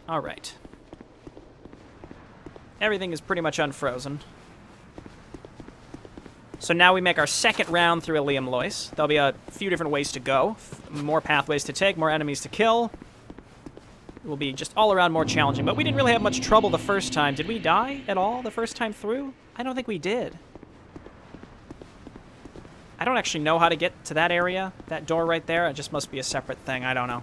All right. Everything is pretty much unfrozen. So now we make our second round through Eleum Loyce. There'll be a few different ways to go. More pathways to take, more enemies to kill. It will be just all around more challenging. But we didn't really have much trouble the first time. Did we die at all the first time through? I don't think we did. I don't actually know how to get to that area. That door right there. It just must be a separate thing. I don't know.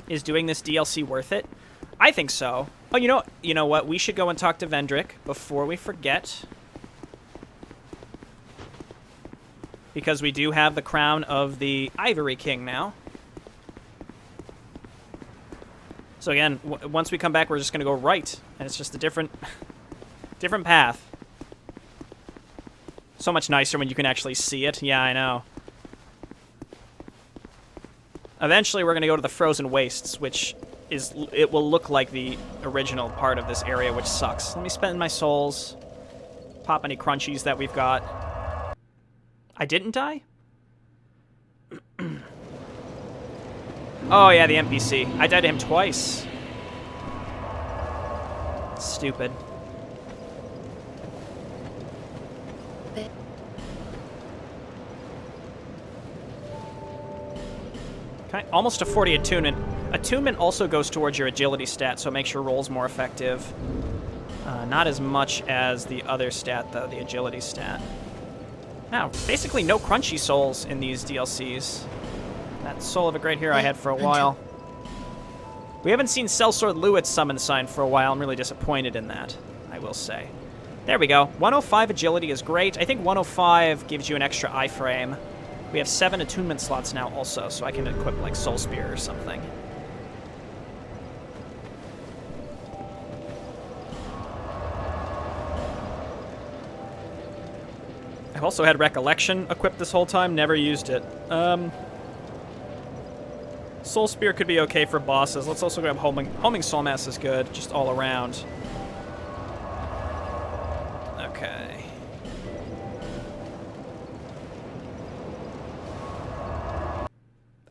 Is doing this DLC worth it? I think so. Oh, you know what? We should go and talk to Vendrick before we forget. Because we do have the crown of the Ivory King now. So again, once we come back, we're just going to go right. And it's just a different path. So much nicer when you can actually see it. Yeah, I know. Eventually, we're going to go to the Frozen Wastes, which it will look like the original part of this area, which sucks. Let me spend my souls. Pop any crunchies that we've got. I didn't die? Oh, yeah, the NPC. I died to him twice. Stupid. Okay, almost a 40 attunement. Attunement also goes towards your agility stat, so it makes your rolls more effective. Not as much as the other stat, though, the agility stat. Now, basically no crunchy souls in these DLCs. That Soul of a Great Hero I had for a while. We haven't seen Sellsword Lewitt's summon sign for a while. I'm really disappointed in that, I will say. There we go. 105 agility is great. I think 105 gives you an extra iframe. We have 7 attunement slots now also, so I can equip like Soul Spear or something. I've also had Recollection equipped this whole time, never used it. Soul Spear could be okay for bosses. Let's also grab Homing Soul Mass is good, just all around. Okay.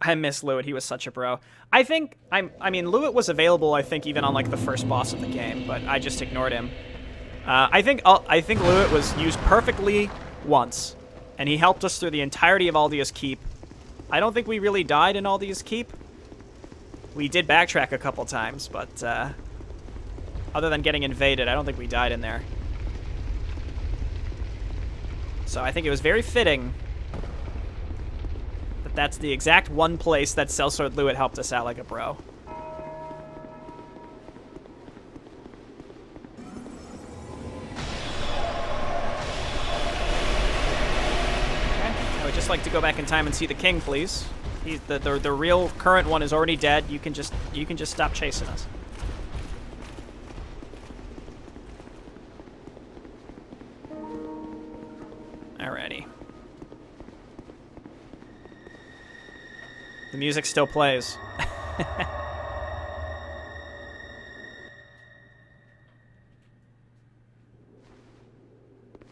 I miss Lewitt. He was such a bro. I mean, Lewitt was available, I think, even on like the first boss of the game, but I just ignored him. I think Lewitt was used perfectly once, and he helped us through the entirety of Aldia's Keep. I don't think we really died in Aldia's Keep. We did backtrack a couple times, but other than getting invaded, I don't think we died in there. So I think it was very fitting that that's the exact one place that Sellsword Lewitt helped us out like a bro. I would just like to go back in time and see the king, please. The real current one is already dead. You can just stop chasing us. Alrighty. The music still plays.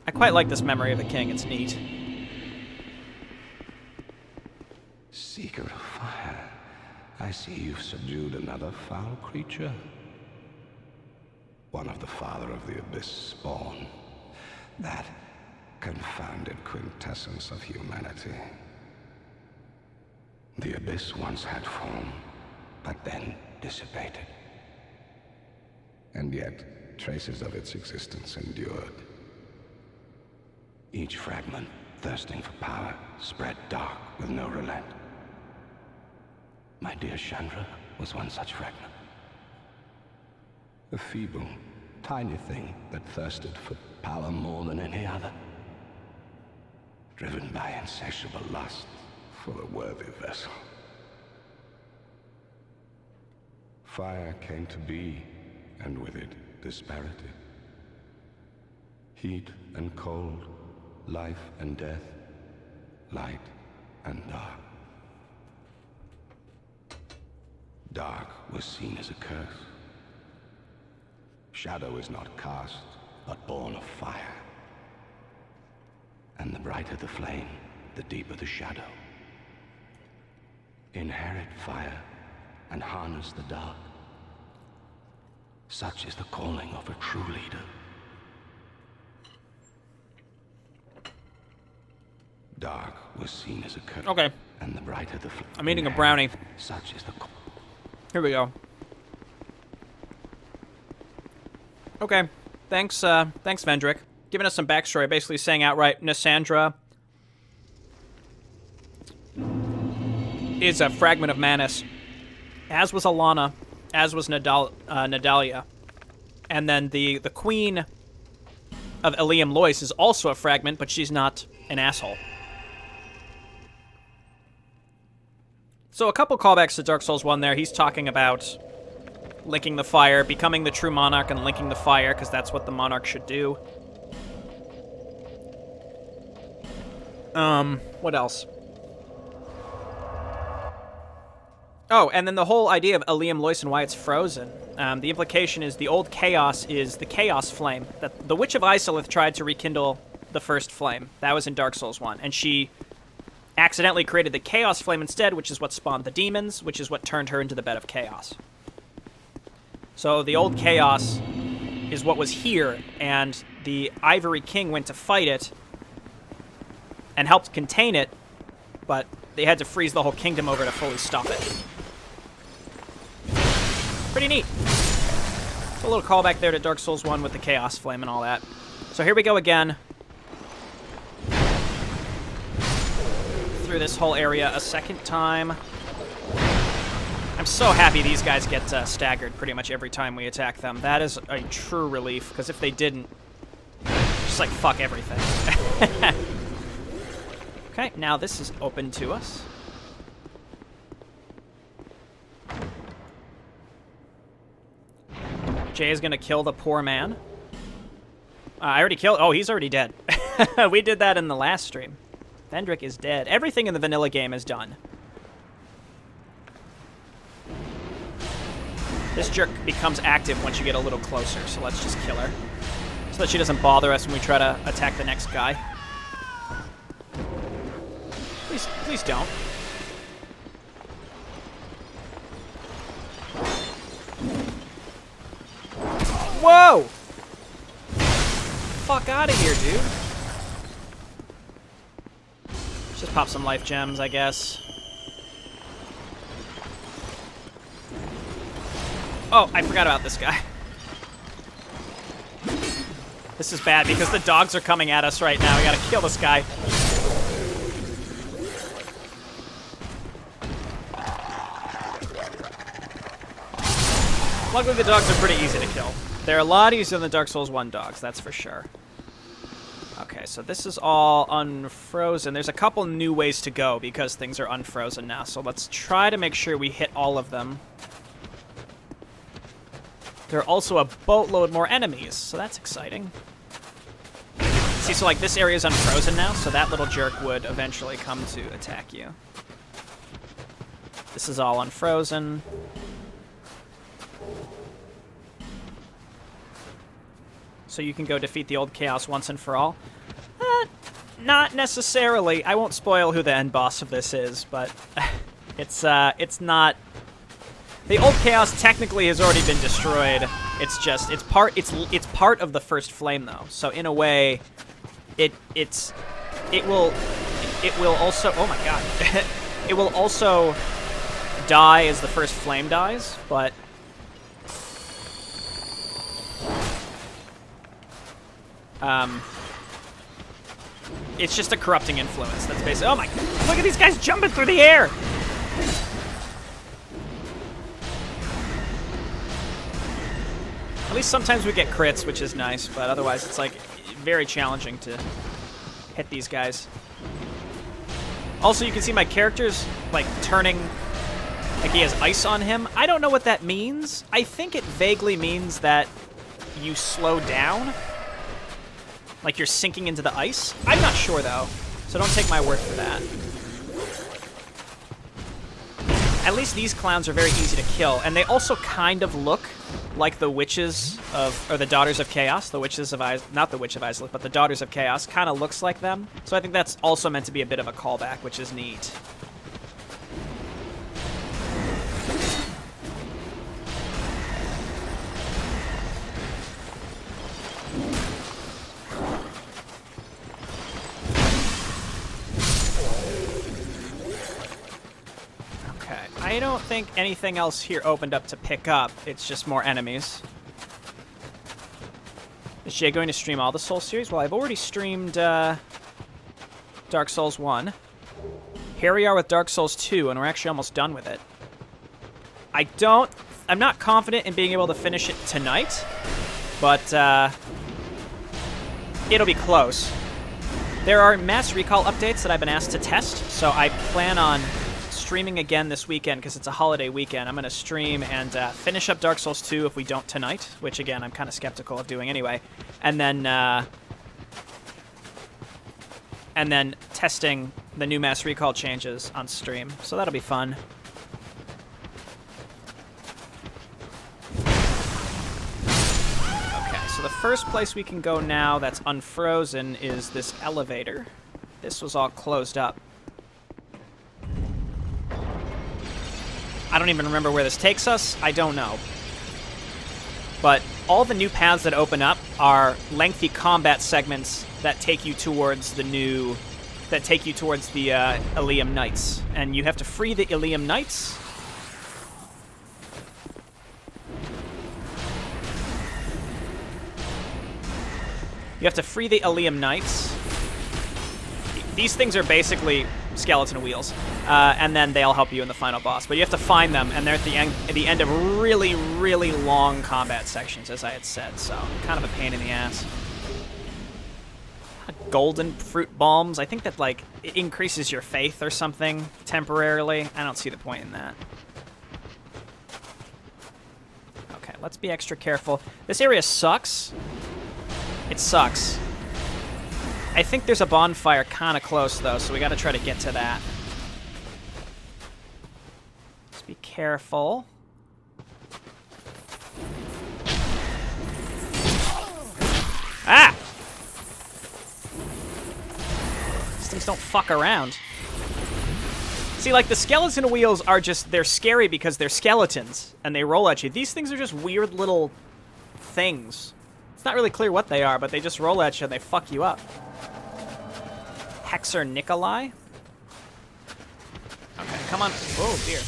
I quite like this Memory of the King. It's neat. Seeker of fire, I see you've subdued another foul creature. One of the Father of the Abyss spawn. That confounded quintessence of humanity. The Abyss once had form, but then dissipated. And yet, traces of its existence endured. Each fragment, thirsting for power, spread dark with no relent. My dear Chandra was one such fragment. A feeble, tiny thing that thirsted for power more than any other. Driven by insatiable lust for a worthy vessel. Fire came to be, and with it, disparity. Heat and cold, life and death, light and dark. Dark was seen as a curse. Shadow is not cast, but born of fire. And the brighter the flame, the deeper the shadow. Inherit fire, and harness the dark. Such is the calling of a true leader. Dark was seen as a curse. Okay. And the brighter the flame. I'm eating a brownie. Such is the call. Here we go. Okay. Thanks, Vendrick. Giving us some backstory, basically saying outright, Nassandra is a fragment of Manus, as was Alana, as was Nadalia. And then the queen of Eleum, Loyce, is also a fragment, but she's not an asshole. So a couple callbacks to Dark Souls 1 there. He's talking about linking the fire, becoming the true monarch, and linking the fire, because that's what the monarch should do. What else? Oh, and then the whole idea of Eleum, Loyce, and why it's frozen. The implication is the old chaos is the chaos flame. That the Witch of Isolith tried to rekindle the first flame. That was in Dark Souls 1. And she accidentally created the chaos flame instead, which is what spawned the demons, which is what turned her into the bed of chaos. So the old chaos is what was here, and the Ivory King went to fight it and helped contain it, but they had to freeze the whole kingdom over to fully stop it. Pretty neat. It's a little callback there to Dark Souls 1 with the Chaos Flame and all that. So here we go again. Through this whole area a second time. I'm so happy these guys get staggered pretty much every time we attack them. That is a true relief, because if they didn't, just like fuck everything. Okay, now this is open to us. Jay is gonna kill the poor man. I already killed... Oh, he's already dead. We did that in the last stream. Vendrick is dead. Everything in the vanilla game is done. This jerk becomes active once you get a little closer, so let's just kill her. So that she doesn't bother us when we try to attack the next guy. Please don't. Whoa! Fuck out of here, dude. Just pop some life gems, I guess. Oh, I forgot about this guy. This is bad because the dogs are coming at us right now. We gotta kill this guy. Luckily, the dogs are pretty easy to kill. They're a lot easier than the Dark Souls 1 dogs, that's for sure. Okay, so this is all unfrozen. There's a couple new ways to go because things are unfrozen now, so let's try to make sure we hit all of them. There are also a boatload more enemies, so that's exciting. See, so like this area is unfrozen now, so that little jerk would eventually come to attack you. This is all unfrozen. So you can go defeat the old chaos once and for all. Not necessarily. I won't spoil who the end boss of this is, but it's not. The old chaos technically has already been destroyed. It's just it's part of the first flame though. So in a way, it will also, oh my god. It will also die as the first flame dies, but it's just a corrupting influence. That's basically... Oh my... Look at these guys jumping through the air! At least sometimes we get crits, which is nice, but otherwise it's, like, very challenging to hit these guys. Also, you can see my character's, like, turning... Like, he has ice on him. I don't know what that means. I think it vaguely means that you slow down. Like you're sinking into the ice? I'm not sure, though, so don't take my word for that. At least these clowns are very easy to kill, and they also kind of look like the witches of, or the Daughters of Chaos, the witches of not the Witch of Isolith, but the Daughters of Chaos, kind of looks like them. So I think that's also meant to be a bit of a callback, which is neat. I don't think anything else here opened up to pick up. It's just more enemies. Is Jay going to stream all the Souls series? Well, I've already streamed Dark Souls 1. Here we are with Dark Souls 2, and we're actually almost done with it. I'm not confident in being able to finish it tonight, but it'll be close. There are Mass Recall updates that I've been asked to test, so I plan on streaming again this weekend because it's a holiday weekend. I'm going to stream and finish up Dark Souls 2 if we don't tonight, which, again, I'm kind of skeptical of doing anyway. And then testing the new Mass Recall changes on stream, so that'll be fun. So the first place we can go now that's unfrozen is this elevator. This was all closed up. I don't even remember where this takes us. I don't know. But all the new paths that open up are lengthy combat segments that take you towards the new... that take you towards the Eleum Knights. And you have to free the Eleum Knights. You have to free the Eleum Knights. These things are basically skeleton wheels, and then they'll help you in the final boss. But you have to find them, and they're at the end of really, really long combat sections, as I had said. So kind of a pain in the ass. Golden fruit bombs. I think that like it increases your faith or something temporarily. I don't see the point in that. Okay, let's be extra careful. This area sucks. It sucks. I think there's a bonfire kind of close, though, so we got to try to get to that. Let's be careful. Ah! These things don't fuck around. See, like, the skeleton wheels are just... they're scary because they're skeletons, and they roll at you. These things are just weird little things. It's not really clear what they are, but they just roll at you and they fuck you up. Hexer Nikolai? Okay, come on. Oh, dear.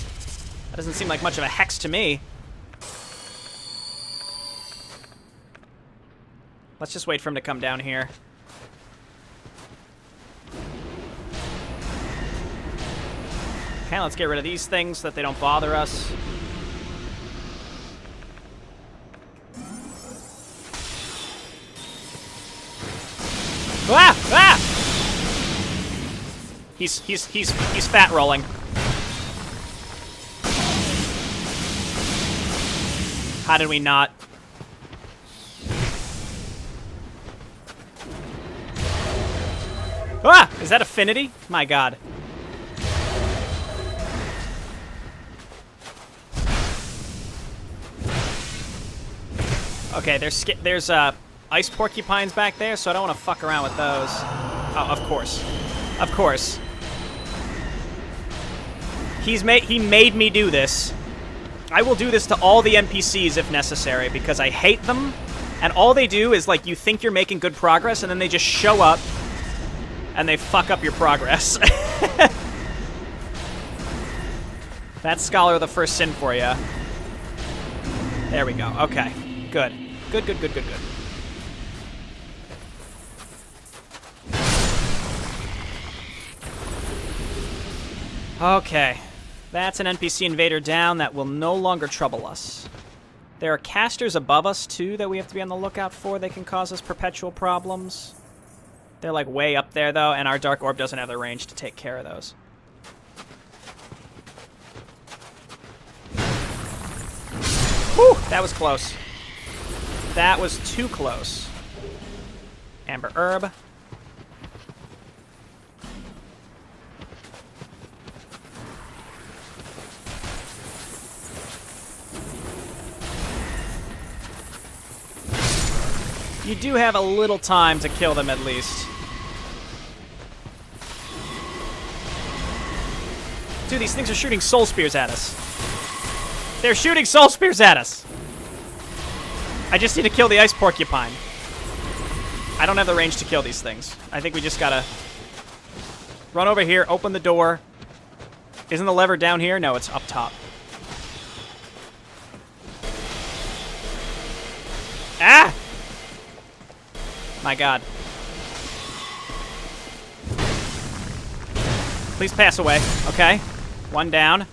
That doesn't seem like much of a hex to me. Let's just wait for him to come down here. Okay, let's get rid of these things so that they don't bother us. Ah! Ah! He's fat rolling. How did we not? Ah! Is that affinity? My God. Okay, there's ice porcupines back there, so I don't want to fuck around with those. Oh, of course. Of course. He made me do this. I will do this to all the NPCs if necessary, because I hate them, and all they do is, like, you think you're making good progress, and then they just show up, and they fuck up your progress. That's Scholar of the First Sin for you. There we go. Okay. Good. Good, good, good, good, good. Okay. That's an NPC invader down that will no longer trouble us. There are casters above us, too, that we have to be on the lookout for. They can cause us perpetual problems. They're, like, way up there, though, and our Dark Orb doesn't have the range to take care of those. Whew! That was close. That was too close. Amber Herb. You do have a little time to kill them, at least. Dude, these things are shooting soul spears at us. They're shooting soul spears at us! I just need to kill the ice porcupine. I don't have the range to kill these things. I think we just gotta run over here, open the door, Isn't the lever down here? No, it's up top. Ah! My God. Please pass away. Okay. One down.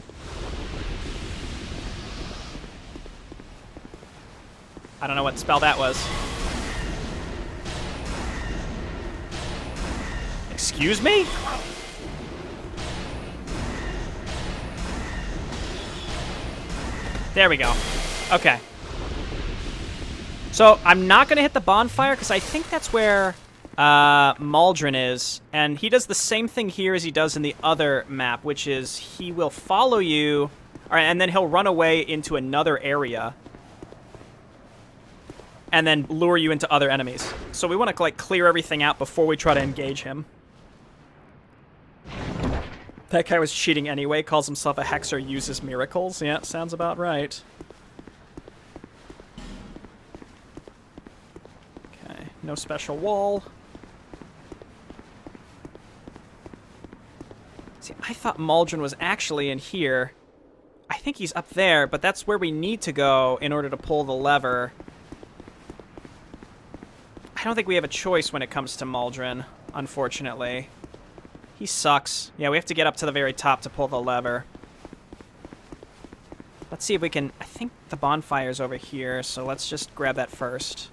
I don't know what spell that was. Excuse me? There we go. Okay. So I'm not going to hit the bonfire because I think that's where Maldron is. And he does the same thing here as he does in the other map, which is he will follow you, and then he'll run away into another area and then lure you into other enemies. So we want to like clear everything out before we try to engage him. That guy was cheating anyway, calls himself a hexer, uses miracles. Yeah, sounds about right. Okay, no special wall. See, I thought Maldron was actually in here. I think he's up there, but that's where we need to go in order to pull the lever. I don't think we have a choice when it comes to Maldron, unfortunately. He sucks. Yeah, we have to get up to the very top to pull the lever. Let's see if we can... I think the bonfire's over here, so let's just grab that first.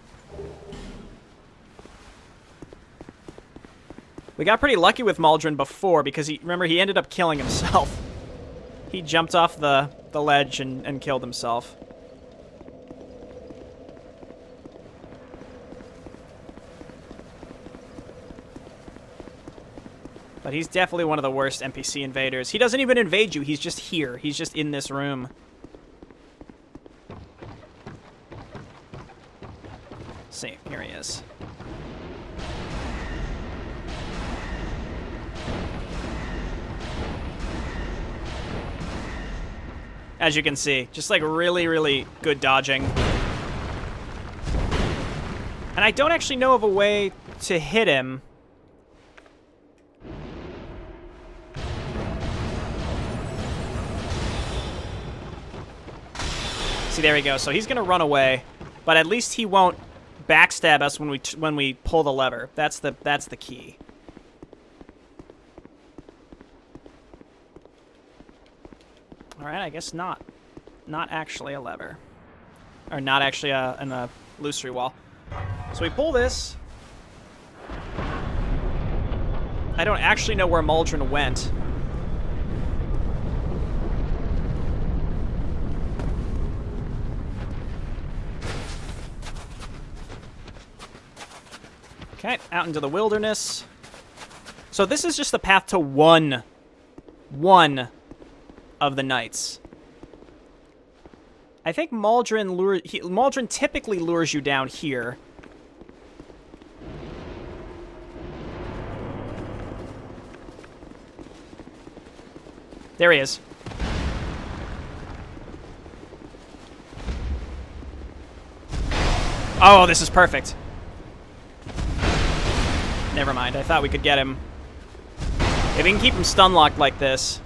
We got pretty lucky with Maldron before, because remember, he ended up killing himself. He jumped off the ledge and killed himself. But he's definitely one of the worst NPC invaders. He doesn't even invade you. He's just here. He's just in this room. Let's see, here he is. As you can see, just like really, really good dodging. And I don't actually know of a way to hit him. See, there we go. So he's gonna run away, but at least he won't backstab us when we pull the lever. That's the key. All right, I guess not actually a lever, or not actually an illusory wall. So we pull this. I don't actually know where Maldron went. Okay, out into the wilderness. So this is just the path to one of the knights. I think Maldron typically lures you down here. There he is. Oh, this is perfect. Never mind, I thought we could get him. If we can keep him stun-locked like this.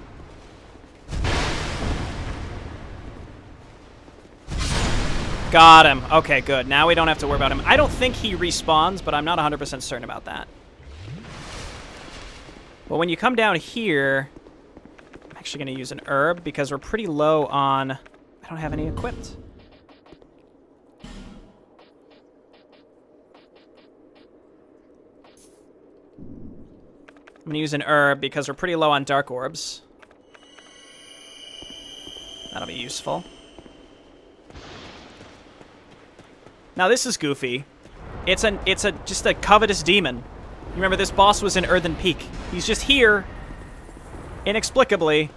Got him. Okay, good. Now we don't have to worry about him. I don't think he respawns, but I'm not 100% certain about that. But when you come down here, I'm actually going to use an herb because we're pretty low on... I don't have any equipped. I'm going to use an herb because we're pretty low on dark orbs. That'll be useful. Now this is goofy. It's just a covetous demon. You remember this boss was in Earthen Peak. He's just here, inexplicably.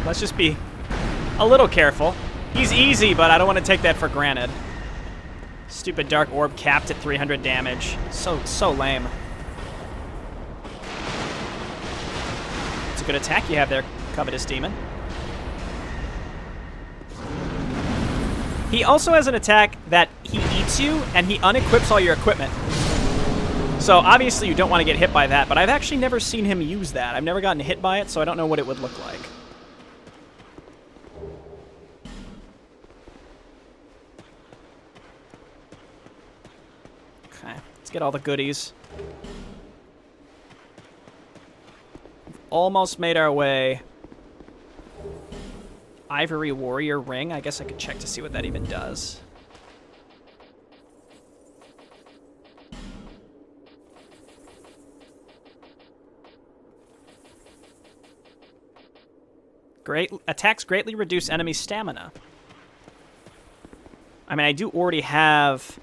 Let's just be a little careful. He's easy, but I don't want to take that for granted. Stupid dark orb capped at 300 damage. So lame. It's a good attack you have there, Covetous Demon. He also has an attack that he eats you, and he unequips all your equipment. So obviously you don't want to get hit by that, but I've actually never seen him use that. I've never gotten hit by it, so I don't know what it would look like. Okay, let's get all the goodies. Almost made our way. Ivory Warrior Ring. I guess I could check to see what that even does. Attacks greatly reduce enemy stamina. I mean, I do already have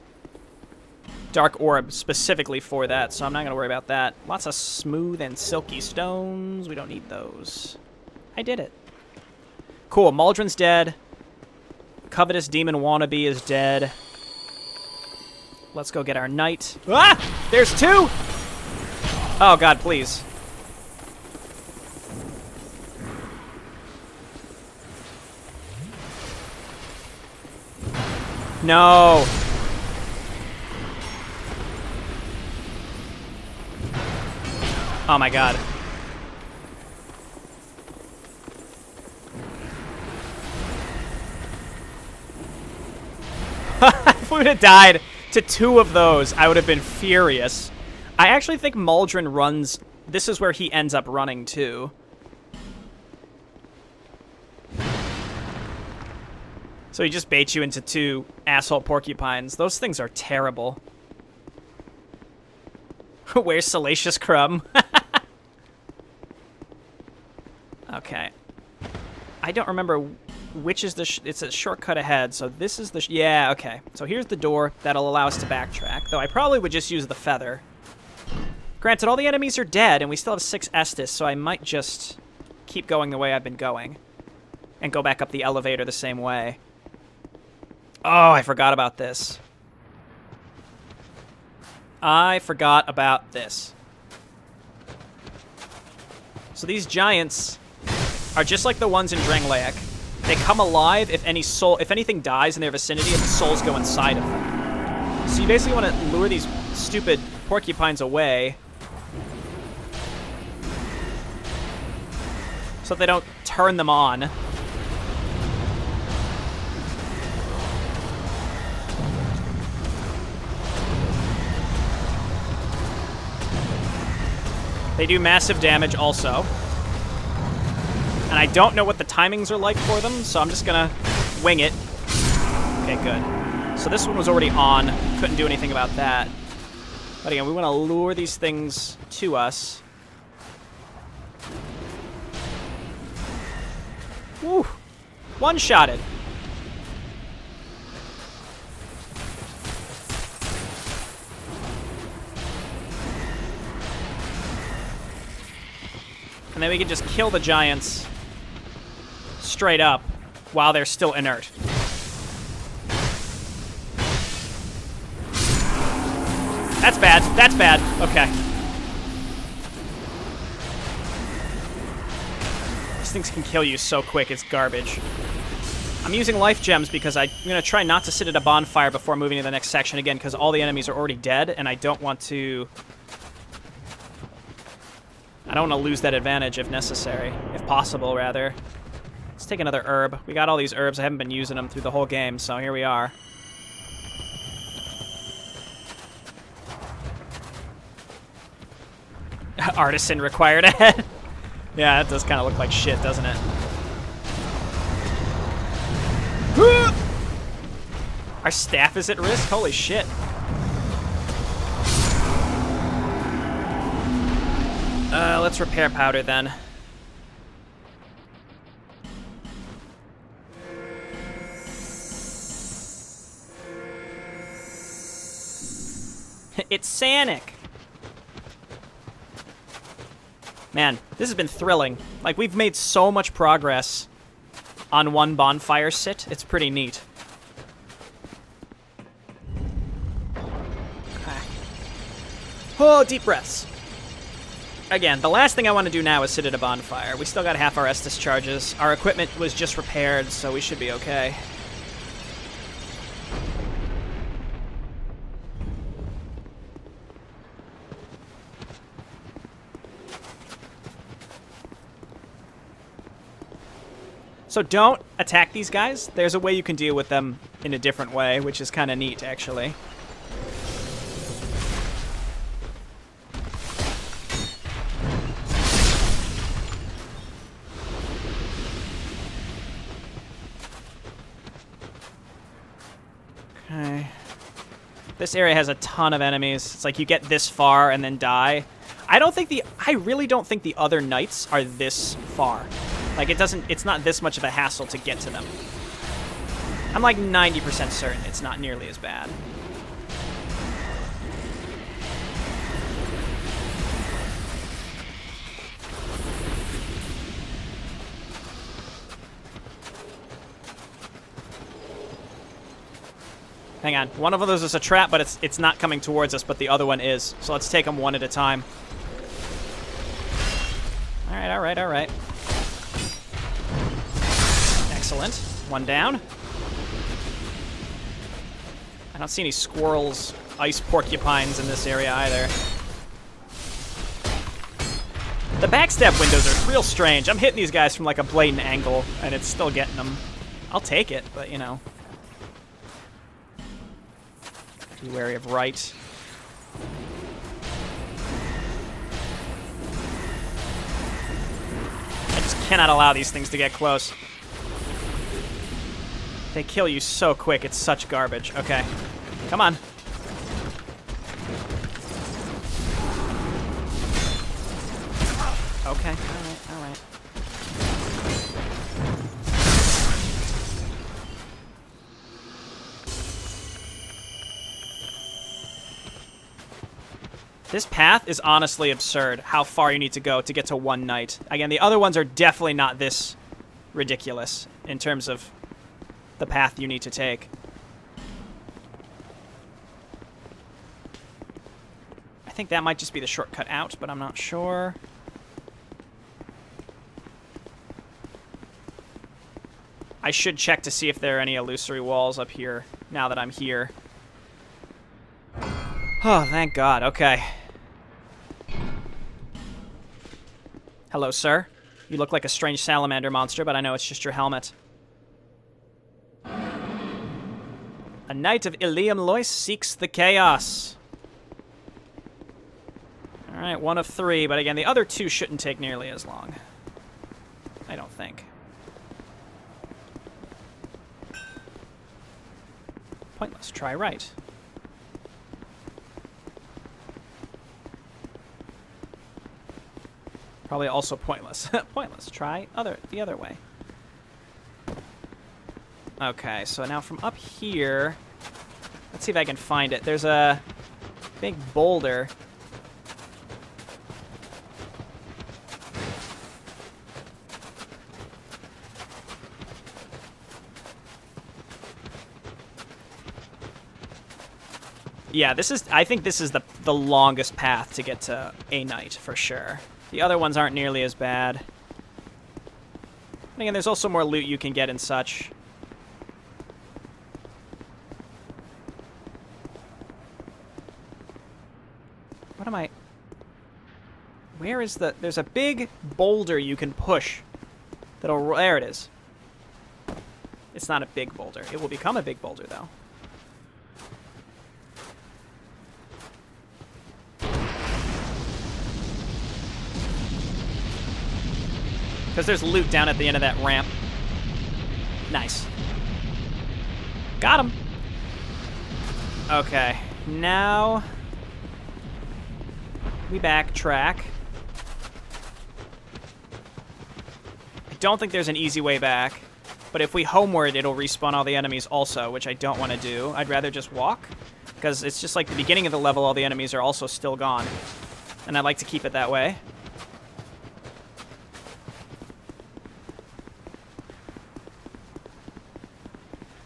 Dark Orb specifically for that, so I'm not going to worry about that. Lots of smooth and silky stones. We don't need those. I did it. Cool, Maldron's dead. Covetous Demon Wannabe is dead. Let's go get our knight. Ah! There's two! Oh, God, please. No! Oh, my God. If we would have died to two of those, I would have been furious. I actually think Maldron runs... This is where he ends up running, too. So he just baits you into two asshole porcupines. Those things are terrible. Where's Salacious Crumb? Okay. I don't remember which is the... it's a shortcut ahead, so this is the... yeah, okay. So here's the door that'll allow us to backtrack, though I probably would just use the feather. Granted, all the enemies are dead, and we still have 6 Estus, so I might just keep going the way I've been going. And go back up the elevator the same way. Oh, I forgot about this. I forgot about this. So these giants are just like the ones in Drangleic. They come alive if anything dies in their vicinity and the souls go inside of them. So you basically want to lure these stupid porcupines away so that they don't turn them on. They do massive damage also. And I don't know what the timings are like for them, so I'm just gonna wing it. Okay, good. So this one was already on. Couldn't do anything about that. But again, we want to lure these things to us. Woo! One-shotted. And then we can just kill the giants straight up while they're still inert. That's bad. That's bad. Okay. These things can kill you so quick, it's garbage. I'm using life gems because I'm going to try not to sit at a bonfire before moving to the next section again, because all the enemies are already dead, and I don't want to... I don't want to lose that advantage if necessary. If possible, rather. Let's take another herb. We got all these herbs. I haven't been using them through the whole game, so here we are. Artisan required ahead. Yeah, that does kind of look like shit, doesn't it? Our staff is at risk? Holy shit. Let's repair powder then. It's Sanic. Man, this has been thrilling. Like, we've made so much progress on one bonfire sit. It's pretty neat. Okay. Oh, deep breaths. Again, the last thing I want to do now is sit at a bonfire. We still got half our Estus charges. Our equipment was just repaired, so we should be okay. So don't attack these guys. There's a way you can deal with them in a different way, which is kind of neat, actually. Okay. This area has a ton of enemies. It's like you get this far and then die. I really don't think the other knights are this far. Like, it's not this much of a hassle to get to them. I'm like 90% certain it's not nearly as bad. Hang on. One of those is a trap, but it's not coming towards us, but the other one is. So let's take them one at a time. All right, all right, all right. Excellent. One down. I don't see any squirrels, ice porcupines in this area either. The backstab windows are real strange. I'm hitting these guys from like a blatant angle, and it's still getting them. I'll take it, but you know. Be wary of right. I just cannot allow these things to get close. They kill you so quick, it's such garbage. Okay. Come on. Okay, alright, alright. This path is honestly absurd, how far you need to go to get to one knight. Again, the other ones are definitely not this ridiculous in terms of the path you need to take. I think that might just be the shortcut out, but I'm not sure. I should check to see if there are any illusory walls up here now that I'm here. Oh, thank God. Okay. Hello, sir. You look like a strange salamander monster, but I know it's just your helmet. A knight of Eleum Loyce seeks the chaos. Alright, one of three, but again, the other two shouldn't take nearly as long. I don't think. Pointless. Try right. Probably also pointless. Pointless. Try the other way. Okay, so now from up here, let's see if I can find it. There's a big boulder. Yeah, I think this is the longest path to get to a knight, for sure. The other ones aren't nearly as bad. And again, there's also more loot you can get and such. What am I... Where is the... There's a big boulder you can push. There it is. It's not a big boulder. It will become a big boulder, though. Because there's loot down at the end of that ramp. Nice. Got him. Okay. Now... we backtrack. I don't think there's an easy way back. But if we homeward, it'll respawn all the enemies also, which I don't want to do. I'd rather just walk. Because it's just like the beginning of the level, all the enemies are also still gone. And I like to keep it that way.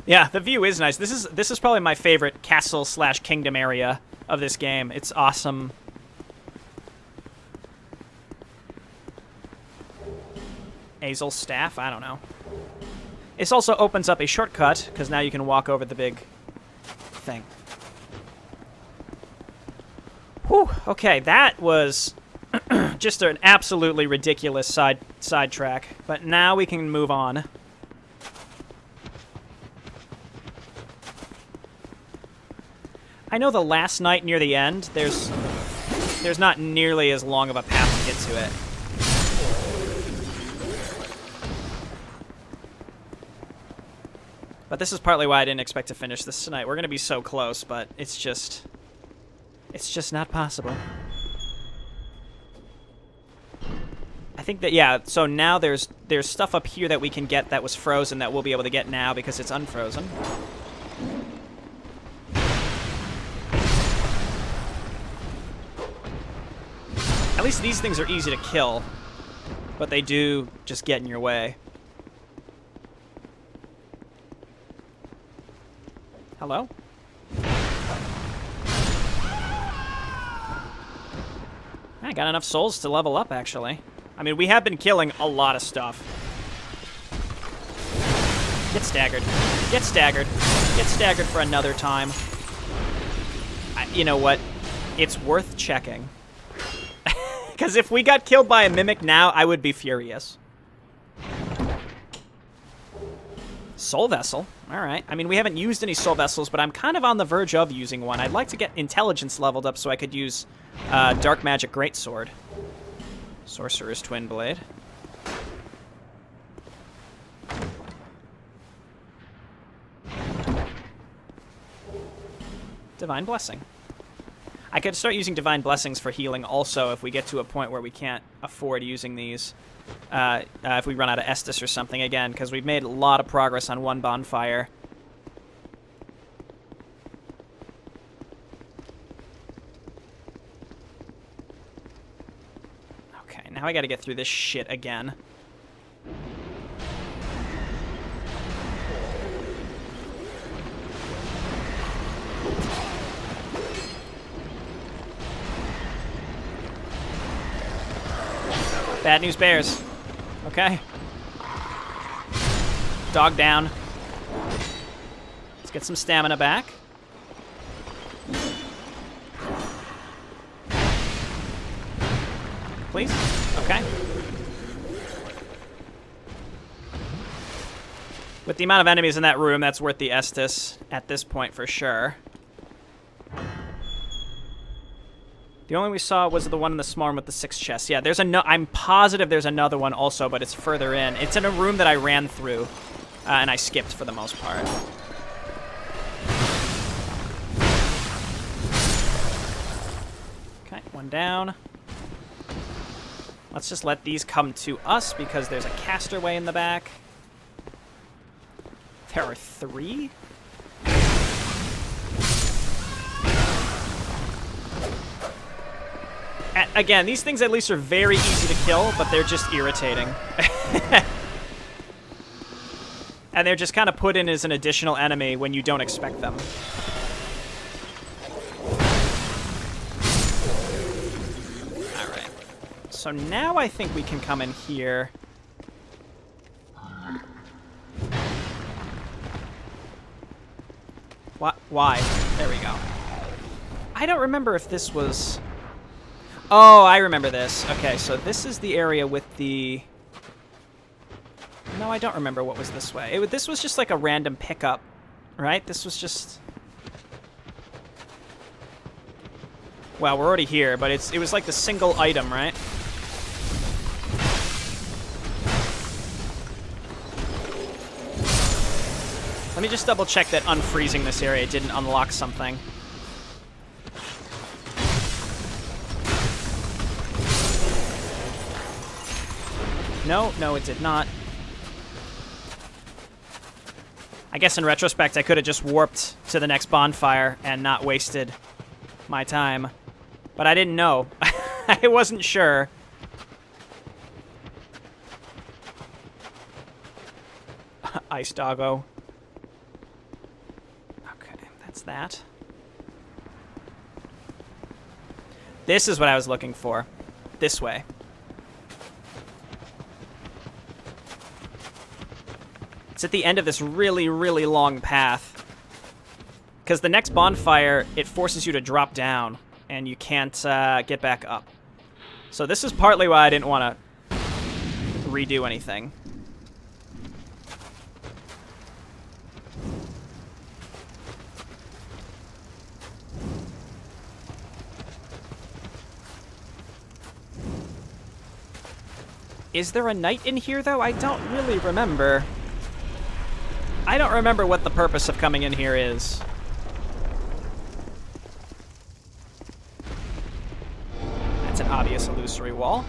Yeah, the view is nice. This is probably my favorite castle/kingdom area of this game. It's awesome. Hazel staff? I don't know. This also opens up a shortcut, because now you can walk over the big thing. Whew, okay, that was just an absolutely ridiculous sidetrack. But now we can move on. I know the last night near the end, there's not nearly as long of a path to get to it. But this is partly why I didn't expect to finish this tonight. We're going to be so close, but it's just not possible. I think that, yeah, so now there's stuff up here that we can get that was frozen that we'll be able to get now because it's unfrozen. At least these things are easy to kill, but they do just get in your way. Hello? I got enough souls to level up, actually. I mean, we have been killing a lot of stuff. Get staggered. Get staggered. Get staggered for another time. You know what? It's worth checking. Because if we got killed by a mimic now, I would be furious. Soul Vessel. All right. I mean, we haven't used any Soul Vessels, but I'm kind of on the verge of using one. I'd like to get Intelligence leveled up so I could use Dark Magic Greatsword. Sorcerer's Twin Blade. Divine Blessing. I could start using Divine Blessings for healing also if we get to a point where we can't afford using these. If we run out of Estus or something again, because we've made a lot of progress on one bonfire. Okay, now I gotta get through this shit again. Bad news bears. Okay. Dog down. Let's get some stamina back. Please? Okay. With the amount of enemies in that room, that's worth the Estus at this point for sure. The only one we saw was the one in the small room with the 6 chests. Yeah, there's I'm positive there's another one also, but it's further in. It's in a room that I ran through, and I skipped for the most part. Okay, one down. Let's just let these come to us because there's a casterway in the back. There are 3? Again, these things at least are very easy to kill, but they're just irritating. And they're just kind of put in as an additional enemy when you don't expect them. Alright. So now I think we can come in here. What? Why? There we go. I don't remember if this was... Oh, I remember this. Okay, so this is the area with the... No, I don't remember what was this way. This was just like a random pickup, right? This was just... Well, we're already here, but it was like the single item, right? Let me just double check that unfreezing this area didn't unlock something. No, it did not. I guess in retrospect, I could have just warped to the next bonfire and not wasted my time. But I didn't know. I wasn't sure. Ice doggo. Okay, that's that. This is what I was looking for. This way. It's at the end of this really, really long path. Because the next bonfire, it forces you to drop down, and you can't get back up. So this is partly why I didn't want to redo anything. Is there a knight in here, though? I don't really remember. I don't remember what the purpose of coming in here is. That's an obvious illusory wall.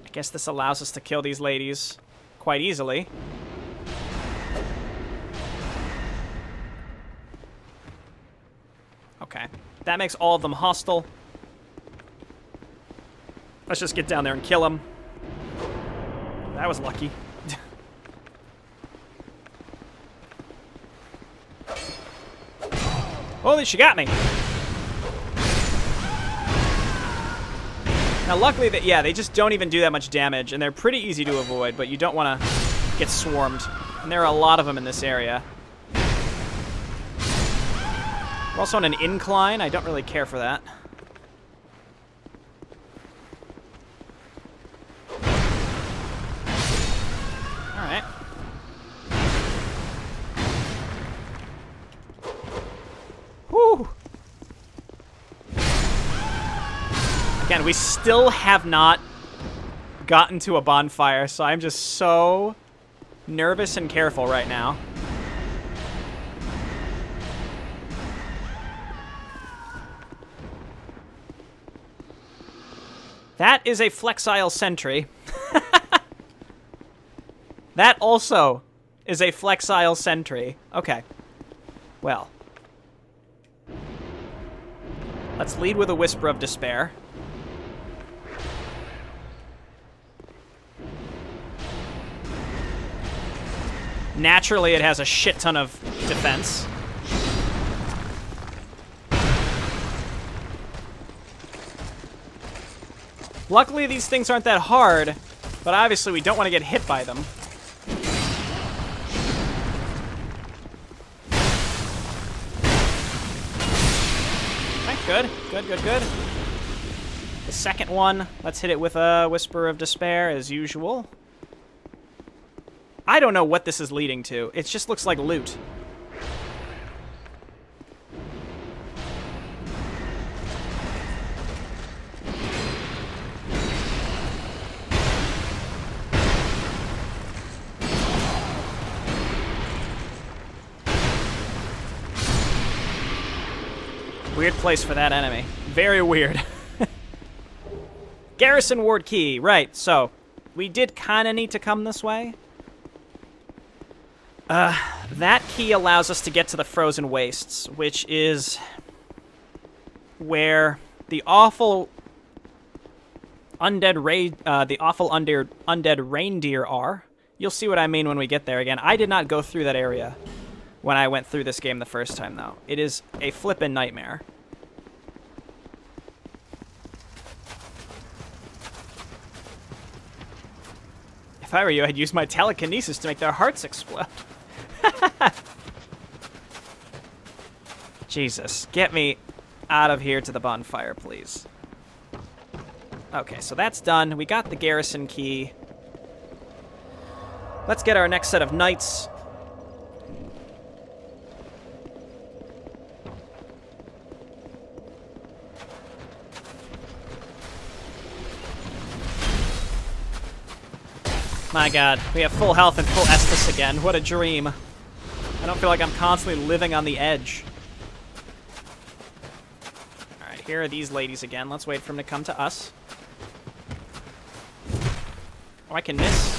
I guess this allows us to kill these ladies quite easily. Okay. That makes all of them hostile. Let's just get down there and kill them. That was lucky. Holy, she got me. Now, luckily, they just don't even do that much damage, and they're pretty easy to avoid, but you don't want to get swarmed. And there are a lot of them in this area. We're also on an incline. I don't really care for that. Alright. Whew! Again, we still have not gotten to a bonfire, so I'm just so nervous and careful right now. That is a flexile sentry. That also is a flexile sentry. Okay. Well. Let's lead with a whisper of despair. Naturally, it has a shit ton of defense. Luckily, these things aren't that hard, but obviously we don't want to get hit by them. Okay, good, good, good, good. The second one, let's hit it with a Whisper of Despair, as usual. I don't know what this is leading to. It just looks like loot. Weird place for that enemy. Very weird. Garrison Ward Key. Right, so we did kind of need to come this way. That key allows us to get to the Frozen Wastes, which is where the awful undead reindeer are. You'll see what I mean when we get there again. I did not go through that area when I went through this game the first time, though. It is a flippin' nightmare. If I were you, I'd use my telekinesis to make their hearts explode. Jesus, get me out of here to the bonfire, please. Okay, so that's done. We got the garrison key. Let's get our next set of knights. My god, we have full health and full Estus again. What a dream. I don't feel like I'm constantly living on the edge. Alright, here are these ladies again. Let's wait for them to come to us. Oh, I can miss.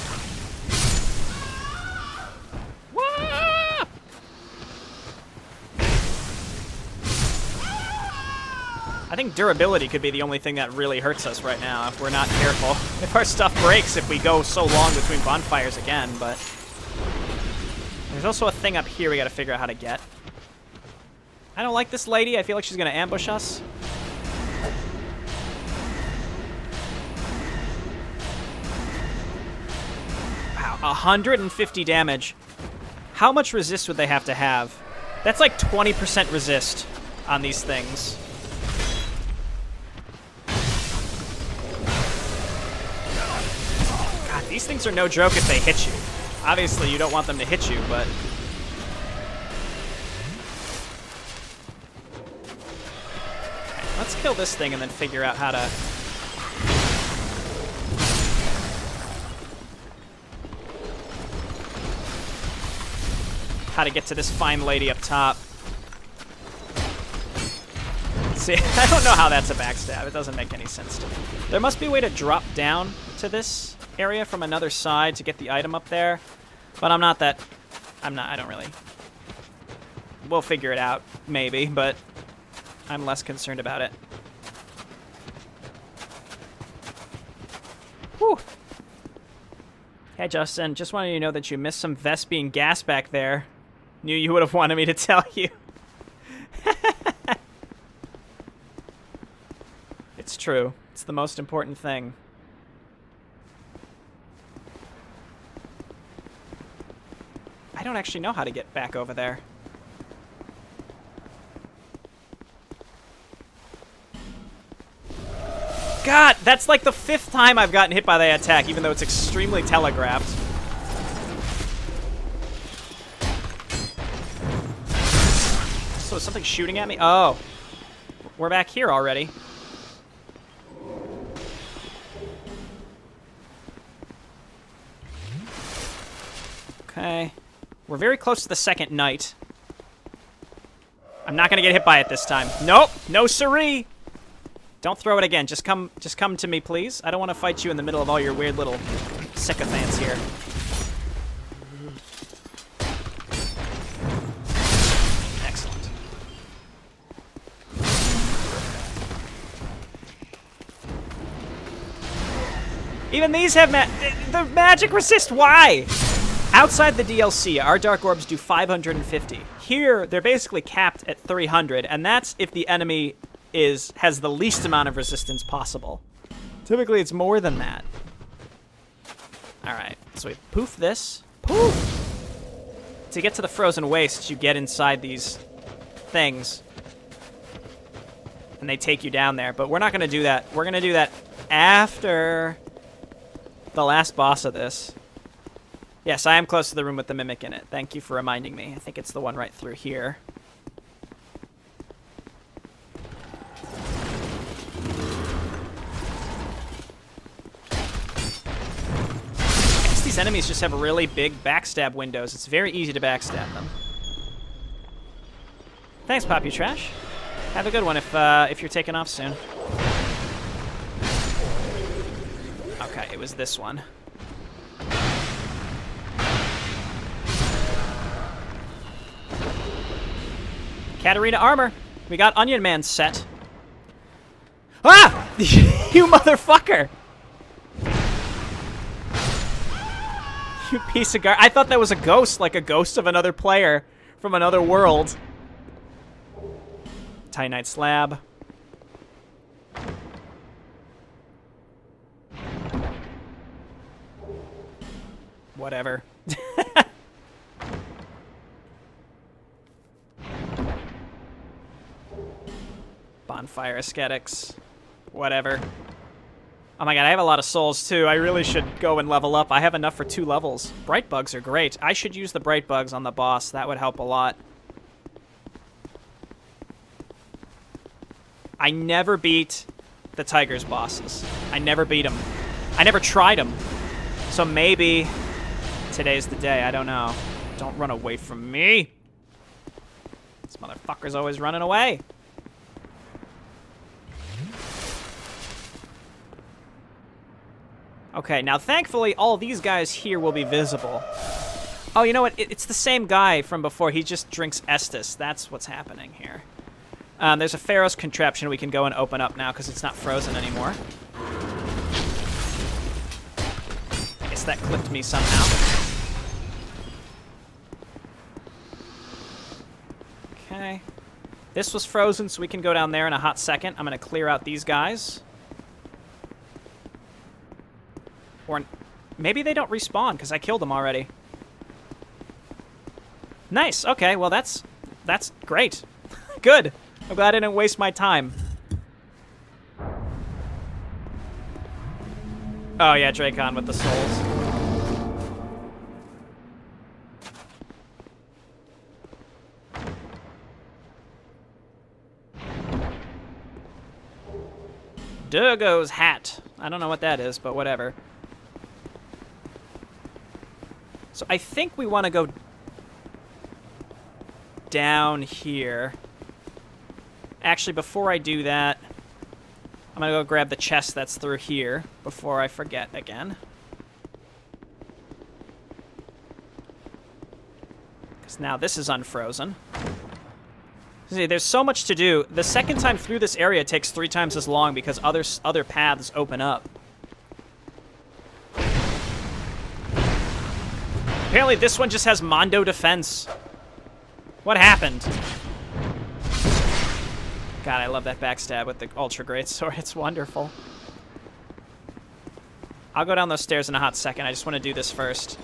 Whoa! I think durability could be the only thing that really hurts us right now if we're not careful. If our stuff breaks if we go so long between bonfires again, but... There's also a thing up here we gotta figure out how to get. I don't like this lady. I feel like she's going to ambush us. Wow, 150 damage. How much resist would they have to have? That's like 20% resist on these things. God, these things are no joke if they hit you. Obviously, you don't want them to hit you, but... Okay, let's kill this thing and then figure out how to... get to this fine lady up top. See, I don't know how that's a backstab. It doesn't make any sense to me. There must be a way to drop down to this area from another side to get the item up there. But I don't really. We'll figure it out, maybe, but I'm less concerned about it. Whew. Hey, Justin, just wanted you to know that you missed some Vespian gas back there. Knew you would have wanted me to tell you. It's true. It's the most important thing. I don't actually know how to get back over there. God, that's like the 5th time I've gotten hit by that attack, even though it's extremely telegraphed. So is something shooting at me? Oh. We're back here already. Okay. We're very close to the second night. I'm not gonna get hit by it this time. Nope, no siree. Don't throw it again. Just come to me, please. I don't want to fight you in the middle of all your weird little sycophants here. Excellent. Even these have the magic resist. Why? Outside the DLC, our Dark Orbs do 550. Here, they're basically capped at 300, and that's if the enemy has the least amount of resistance possible. Typically, it's more than that. Alright, so we poof this. Poof! To get to the frozen wastes, you get inside these things. And they take you down there, but we're not going to do that. We're going to do that after the last boss of this. Yes, I am close to the room with the Mimic in it. Thank you for reminding me. I think it's the one right through here. I guess these enemies just have really big backstab windows. It's very easy to backstab them. Thanks, Poppy Trash. Have a good one if you're taking off soon. Okay, it was this one. Katarina armor. We got Onion Man set. Ah! You motherfucker! You piece of I thought that was a ghost, like a ghost of another player from another world. Titanite slab. Whatever. Bonfire aesthetics. Whatever. Oh my god, I have a lot of souls too. I really should go and level up. I have enough for 2 levels. Bright bugs are great. I should use the bright bugs on the boss. That would help a lot. I never beat the Tiger's bosses. I never beat them. I never tried them. So maybe today's the day. I don't know. Don't run away from me. This motherfucker's always running away. Okay, now thankfully all these guys here will be visible. Oh, you know what? It's the same guy from before. He just drinks Estus. That's what's happening here. There's a Pharaoh's contraption we can go and open up now because it's not frozen anymore. I guess that clipped me somehow. Okay. This was frozen, so we can go down there in a hot second. I'm going to clear out these guys. Or maybe they don't respawn, because I killed them already. Nice. Okay, well, that's great. Good. I'm glad I didn't waste my time. Oh, yeah, Dracon with the souls. Durgo's hat. I don't know what that is, but whatever. So I think we want to go down here. Actually, before I do that, I'm going to go grab the chest that's through here before I forget again. Because now this is unfrozen. See, there's so much to do. The second time through this area takes 3 times as long because other paths open up. Apparently this one just has Mondo defense. What happened? God, I love that backstab with the Ultra Great Sword. It's wonderful. I'll go down those stairs in a hot second. I just want to do this first.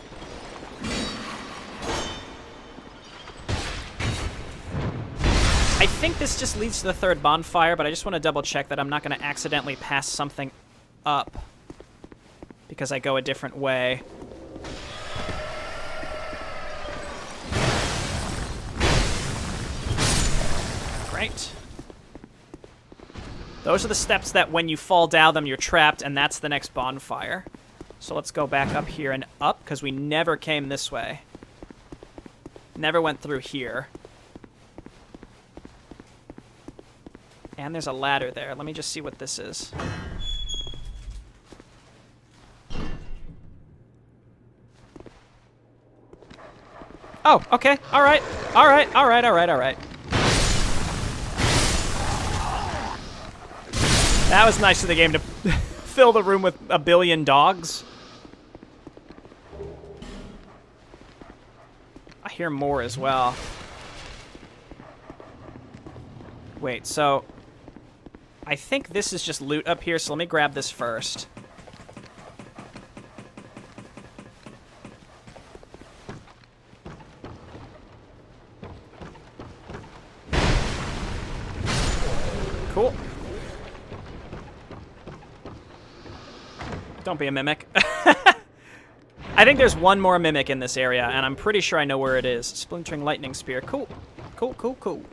I think this just leads to the 3rd bonfire, but I just want to double check that I'm not going to accidentally pass something up because I go a different way. Great. Those are the steps that when you fall down them, you're trapped, and that's the next bonfire. So let's go back up here and up, because we never came this way. Never went through here. And there's a ladder there. Let me just see what this is. Oh, okay. All right. All right. All right. All right. All right. That was nice of the game to fill the room with a billion dogs. I hear more as well. Wait, so I think this is just loot up here, so let me grab this first. Cool. Don't be a mimic. I think there's one more mimic in this area, and I'm pretty sure I know where it is. Splintering lightning spear. Cool. Cool, cool, cool.